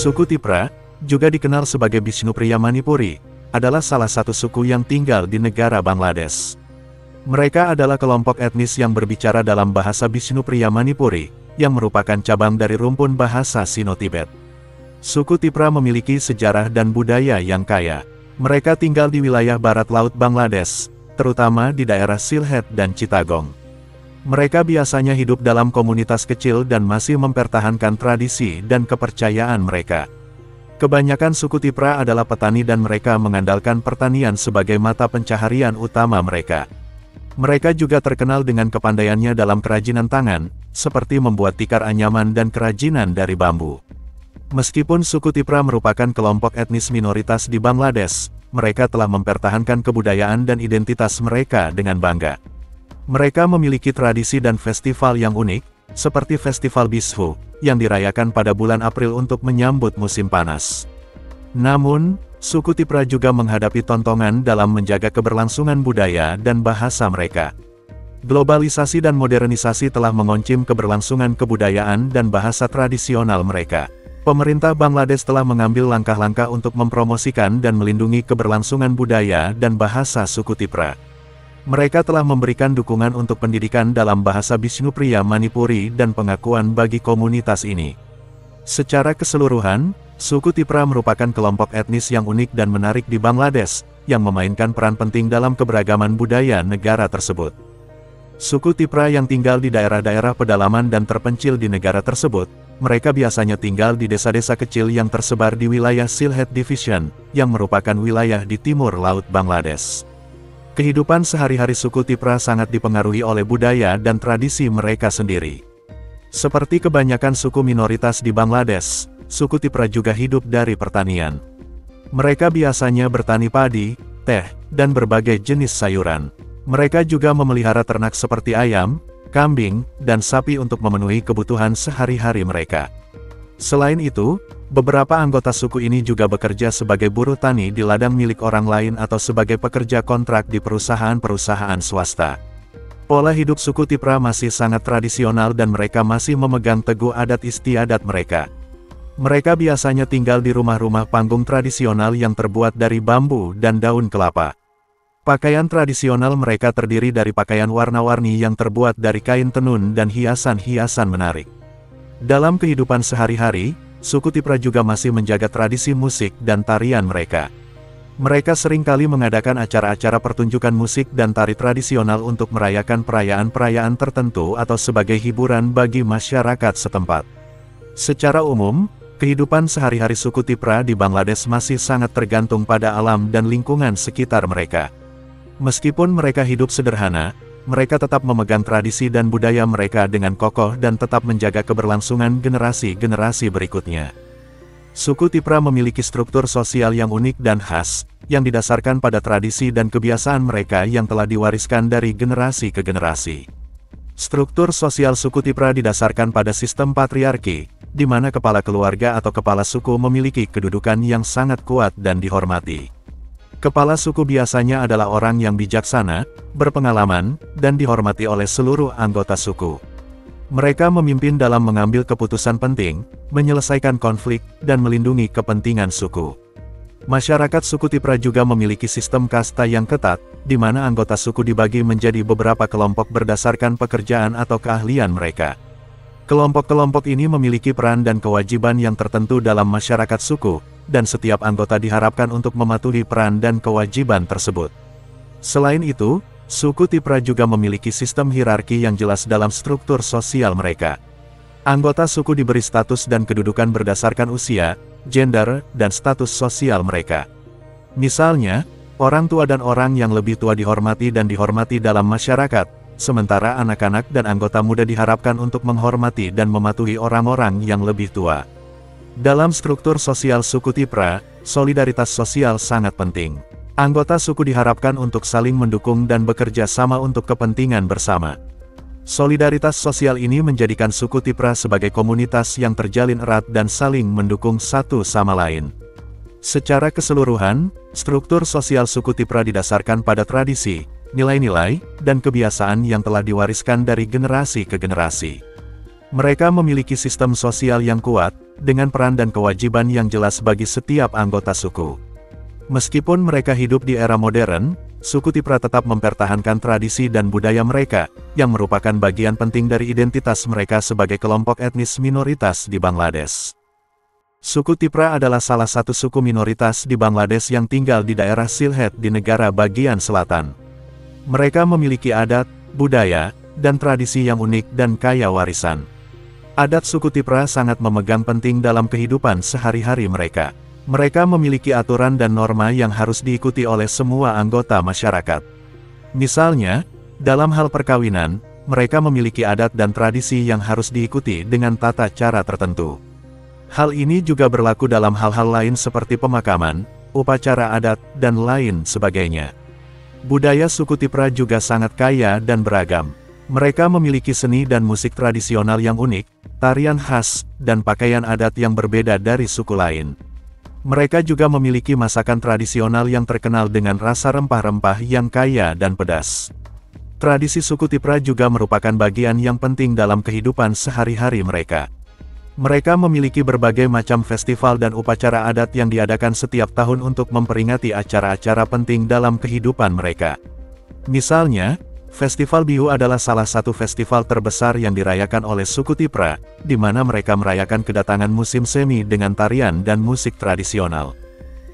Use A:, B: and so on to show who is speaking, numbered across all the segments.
A: Suku Tipra, juga dikenal sebagai Bishnupriya Manipuri, adalah salah satu suku yang tinggal di negara Bangladesh. Mereka adalah kelompok etnis yang berbicara dalam bahasa Bishnupriya Manipuri, yang merupakan cabang dari rumpun bahasa Sino-Tibet. Suku Tipra memiliki sejarah dan budaya yang kaya. Mereka tinggal di wilayah barat laut Bangladesh, terutama di daerah Sylhet dan Chittagong. Mereka biasanya hidup dalam komunitas kecil dan masih mempertahankan tradisi dan kepercayaan mereka. Kebanyakan suku Tipra adalah petani dan mereka mengandalkan pertanian sebagai mata pencaharian utama mereka. Mereka juga terkenal dengan kepandaiannya dalam kerajinan tangan, seperti membuat tikar anyaman dan kerajinan dari bambu. Meskipun suku Tipra merupakan kelompok etnis minoritas di Bangladesh, mereka telah mempertahankan kebudayaan dan identitas mereka dengan bangga. Mereka memiliki tradisi dan festival yang unik, seperti Festival Bishu, yang dirayakan pada bulan April untuk menyambut musim panas. Namun, suku Tipra juga menghadapi tontongan dalam menjaga keberlangsungan budaya dan bahasa mereka. Globalisasi dan modernisasi telah mengoncim keberlangsungan kebudayaan dan bahasa tradisional mereka. Pemerintah Bangladesh telah mengambil langkah-langkah untuk mempromosikan dan melindungi keberlangsungan budaya dan bahasa suku Tipra. Mereka telah memberikan dukungan untuk pendidikan dalam bahasa Bishnupriya Manipuri dan pengakuan bagi komunitas ini. Secara keseluruhan, suku Tipra merupakan kelompok etnis yang unik dan menarik di Bangladesh, yang memainkan peran penting dalam keberagaman budaya negara tersebut. Suku Tipra yang tinggal di daerah-daerah pedalaman dan terpencil di negara tersebut, mereka biasanya tinggal di desa-desa kecil yang tersebar di wilayah Sylhet Division, yang merupakan wilayah di timur laut Bangladesh. Kehidupan sehari-hari suku Tipra sangat dipengaruhi oleh budaya dan tradisi mereka sendiri. Seperti kebanyakan suku minoritas di Bangladesh, suku Tipra juga hidup dari pertanian. Mereka biasanya bertani padi, teh, dan berbagai jenis sayuran. Mereka juga memelihara ternak seperti ayam, kambing, dan sapi untuk memenuhi kebutuhan sehari-hari mereka. Selain itu, beberapa anggota suku ini juga bekerja sebagai buruh tani di ladang milik orang lain atau sebagai pekerja kontrak di perusahaan-perusahaan swasta. Pola hidup suku Tipra masih sangat tradisional dan mereka masih memegang teguh adat istiadat mereka. Mereka biasanya tinggal di rumah-rumah panggung tradisional yang terbuat dari bambu dan daun kelapa. Pakaian tradisional mereka terdiri dari pakaian warna-warni yang terbuat dari kain tenun dan hiasan-hiasan menarik. Dalam kehidupan sehari-hari, suku Tipra juga masih menjaga tradisi musik dan tarian mereka. Mereka seringkali mengadakan acara-acara pertunjukan musik dan tari tradisional untuk merayakan perayaan-perayaan tertentu atau sebagai hiburan bagi masyarakat setempat. Secara umum, kehidupan sehari-hari suku Tipra di Bangladesh masih sangat tergantung pada alam dan lingkungan sekitar mereka. Meskipun mereka hidup sederhana, mereka tetap memegang tradisi dan budaya mereka dengan kokoh dan tetap menjaga keberlangsungan generasi-generasi berikutnya. Suku Tipra memiliki struktur sosial yang unik dan khas, yang didasarkan pada tradisi dan kebiasaan mereka yang telah diwariskan dari generasi ke generasi. Struktur sosial suku Tipra didasarkan pada sistem patriarki, di mana kepala keluarga atau kepala suku memiliki kedudukan yang sangat kuat dan dihormati. Kepala suku biasanya adalah orang yang bijaksana, berpengalaman, dan dihormati oleh seluruh anggota suku. Mereka memimpin dalam mengambil keputusan penting, menyelesaikan konflik, dan melindungi kepentingan suku. Masyarakat suku Tipra juga memiliki sistem kasta yang ketat, di mana anggota suku dibagi menjadi beberapa kelompok berdasarkan pekerjaan atau keahlian mereka. Kelompok-kelompok ini memiliki peran dan kewajiban yang tertentu dalam masyarakat suku, dan setiap anggota diharapkan untuk mematuhi peran dan kewajiban tersebut. Selain itu, suku Tipra juga memiliki sistem hierarki yang jelas dalam struktur sosial mereka. Anggota suku diberi status dan kedudukan berdasarkan usia, gender, dan status sosial mereka. Misalnya, orang tua dan orang yang lebih tua dihormati dan dihormati dalam masyarakat, sementara anak-anak dan anggota muda diharapkan untuk menghormati dan mematuhi orang-orang yang lebih tua. Dalam struktur sosial suku Tipra, solidaritas sosial sangat penting. Anggota suku diharapkan untuk saling mendukung dan bekerja sama untuk kepentingan bersama. Solidaritas sosial ini menjadikan suku Tipra sebagai komunitas yang terjalin erat dan saling mendukung satu sama lain. Secara keseluruhan, struktur sosial suku Tipra didasarkan pada tradisi, nilai-nilai, dan kebiasaan yang telah diwariskan dari generasi ke generasi. Mereka memiliki sistem sosial yang kuat, dengan peran dan kewajiban yang jelas bagi setiap anggota suku. Meskipun mereka hidup di era modern, suku Tipra tetap mempertahankan tradisi dan budaya mereka, yang merupakan bagian penting dari identitas mereka sebagai kelompok etnis minoritas di Bangladesh. Suku Tipra adalah salah satu suku minoritas di Bangladesh yang tinggal di daerah Sylhet di negara bagian selatan. Mereka memiliki adat, budaya, dan tradisi yang unik dan kaya warisan. Adat suku Tipra sangat memegang penting dalam kehidupan sehari-hari mereka. Mereka memiliki aturan dan norma yang harus diikuti oleh semua anggota masyarakat. Misalnya, dalam hal perkawinan, mereka memiliki adat dan tradisi yang harus diikuti dengan tata cara tertentu. Hal ini juga berlaku dalam hal-hal lain seperti pemakaman, upacara adat, dan lain sebagainya. Budaya suku Tipra juga sangat kaya dan beragam. Mereka memiliki seni dan musik tradisional yang unik, tarian khas, dan pakaian adat yang berbeda dari suku lain. Mereka juga memiliki masakan tradisional yang terkenal dengan rasa rempah-rempah yang kaya dan pedas. Tradisi suku Tipra juga merupakan bagian yang penting dalam kehidupan sehari-hari mereka. Mereka memiliki berbagai macam festival dan upacara adat yang diadakan setiap tahun untuk memperingati acara-acara penting dalam kehidupan mereka. Misalnya, Festival Bihu adalah salah satu festival terbesar yang dirayakan oleh suku Tipra, di mana mereka merayakan kedatangan musim semi dengan tarian dan musik tradisional.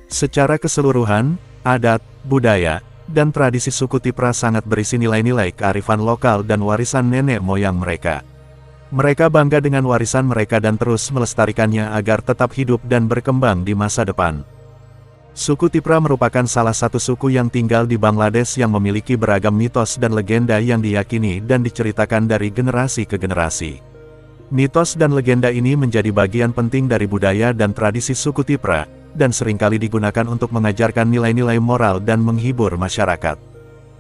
A: Secara keseluruhan, adat, budaya, dan tradisi suku Tipra sangat berisi nilai-nilai kearifan lokal dan warisan nenek moyang mereka. Mereka bangga dengan warisan mereka dan terus melestarikannya agar tetap hidup dan berkembang di masa depan. Suku Tipra merupakan salah satu suku yang tinggal di Bangladesh yang memiliki beragam mitos dan legenda yang diyakini dan diceritakan dari generasi ke generasi. Mitos dan legenda ini menjadi bagian penting dari budaya dan tradisi suku Tipra, dan seringkali digunakan untuk mengajarkan nilai-nilai moral dan menghibur masyarakat.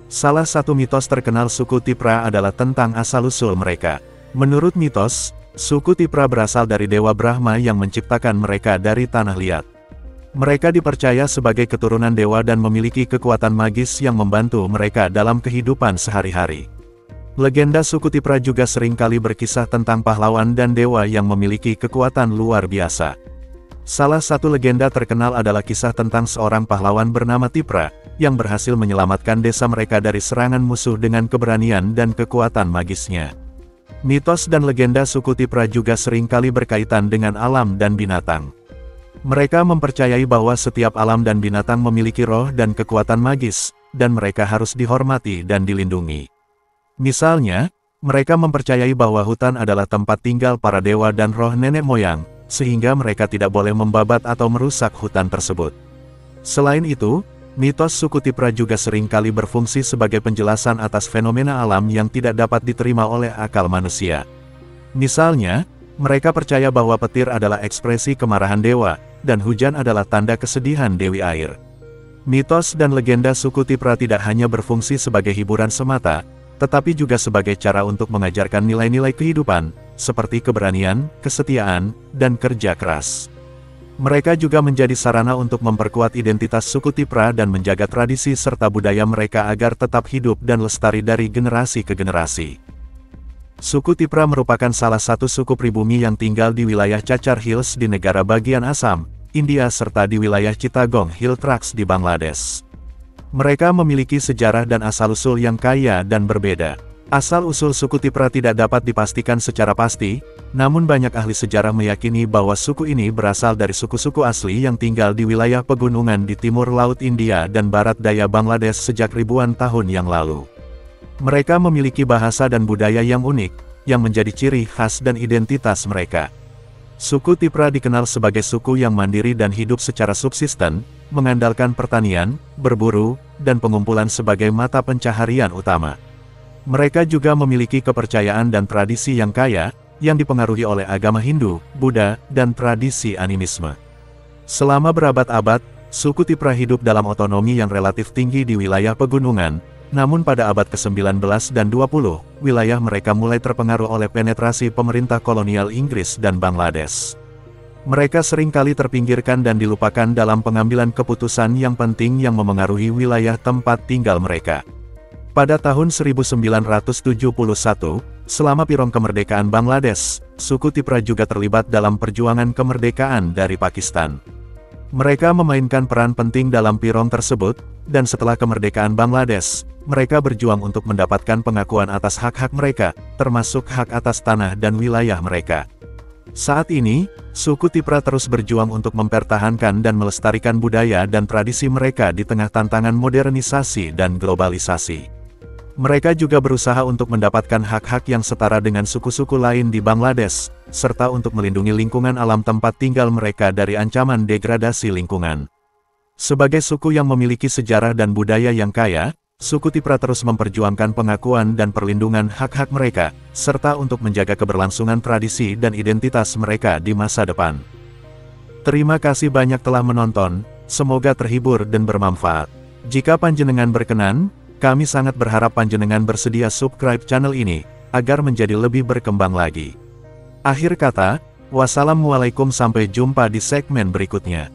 A: Salah satu mitos terkenal suku Tipra adalah tentang asal-usul mereka. Menurut mitos, suku Tipra berasal dari Dewa Brahma yang menciptakan mereka dari tanah liat. Mereka dipercaya sebagai keturunan dewa dan memiliki kekuatan magis yang membantu mereka dalam kehidupan sehari-hari. Legenda suku Tipra juga seringkali berkisah tentang pahlawan dan dewa yang memiliki kekuatan luar biasa. Salah satu legenda terkenal adalah kisah tentang seorang pahlawan bernama Tipra, yang berhasil menyelamatkan desa mereka dari serangan musuh dengan keberanian dan kekuatan magisnya. Mitos dan legenda suku Tipra juga seringkali berkaitan dengan alam dan binatang. Mereka mempercayai bahwa setiap alam dan binatang memiliki roh dan kekuatan magis, dan mereka harus dihormati dan dilindungi. Misalnya, mereka mempercayai bahwa hutan adalah tempat tinggal para dewa dan roh nenek moyang, sehingga mereka tidak boleh membabat atau merusak hutan tersebut. Selain itu, mitos suku Tipra juga seringkali berfungsi sebagai penjelasan atas fenomena alam yang tidak dapat diterima oleh akal manusia. Misalnya, mereka percaya bahwa petir adalah ekspresi kemarahan dewa, dan hujan adalah tanda kesedihan Dewi Air. Mitos dan legenda suku Tipra tidak hanya berfungsi sebagai hiburan semata, tetapi juga sebagai cara untuk mengajarkan nilai-nilai kehidupan, seperti keberanian, kesetiaan, dan kerja keras. Mereka juga menjadi sarana untuk memperkuat identitas suku Tipra dan menjaga tradisi serta budaya mereka agar tetap hidup dan lestari dari generasi ke generasi. Suku Tipra merupakan salah satu suku pribumi yang tinggal di wilayah Chachar Hills di negara bagian Assam, India serta di wilayah Chittagong Hill Tracts di Bangladesh. Mereka memiliki sejarah dan asal-usul yang kaya dan berbeda. Asal-usul suku Tipra tidak dapat dipastikan secara pasti, namun banyak ahli sejarah meyakini bahwa suku ini berasal dari suku-suku asli yang tinggal di wilayah pegunungan di timur Laut India dan barat daya Bangladesh sejak ribuan tahun yang lalu. Mereka memiliki bahasa dan budaya yang unik, yang menjadi ciri khas dan identitas mereka. Suku Tipra dikenal sebagai suku yang mandiri dan hidup secara subsisten, mengandalkan pertanian, berburu, dan pengumpulan sebagai mata pencaharian utama. Mereka juga memiliki kepercayaan dan tradisi yang kaya, yang dipengaruhi oleh agama Hindu, Buddha, dan tradisi animisme. Selama berabad-abad, suku Tipra hidup dalam otonomi yang relatif tinggi di wilayah pegunungan. Namun pada abad ke-19 dan 20, wilayah mereka mulai terpengaruh oleh penetrasi pemerintah kolonial Inggris dan Bangladesh. Mereka seringkali terpinggirkan dan dilupakan dalam pengambilan keputusan yang penting yang memengaruhi wilayah tempat tinggal mereka. Pada tahun 1971, Selama Pirong kemerdekaan Bangladesh, suku Tipra juga terlibat dalam perjuangan kemerdekaan dari Pakistan. Mereka memainkan peran penting dalam Pirong tersebut, dan setelah kemerdekaan Bangladesh, mereka berjuang untuk mendapatkan pengakuan atas hak-hak mereka, termasuk hak atas tanah dan wilayah mereka. Saat ini, suku Tipra terus berjuang untuk mempertahankan dan melestarikan budaya dan tradisi mereka di tengah tantangan modernisasi dan globalisasi. Mereka juga berusaha untuk mendapatkan hak-hak yang setara dengan suku-suku lain di Bangladesh, serta untuk melindungi lingkungan alam tempat tinggal mereka dari ancaman degradasi lingkungan. Sebagai suku yang memiliki sejarah dan budaya yang kaya, suku Tipra terus memperjuangkan pengakuan dan perlindungan hak-hak mereka, serta untuk menjaga keberlangsungan tradisi dan identitas mereka di masa depan. Terima kasih banyak telah menonton, semoga terhibur dan bermanfaat. Jika panjenengan berkenan, kami sangat berharap panjenengan bersedia subscribe channel ini, agar menjadi lebih berkembang lagi. Akhir kata, wassalamualaikum, sampai jumpa di segmen berikutnya.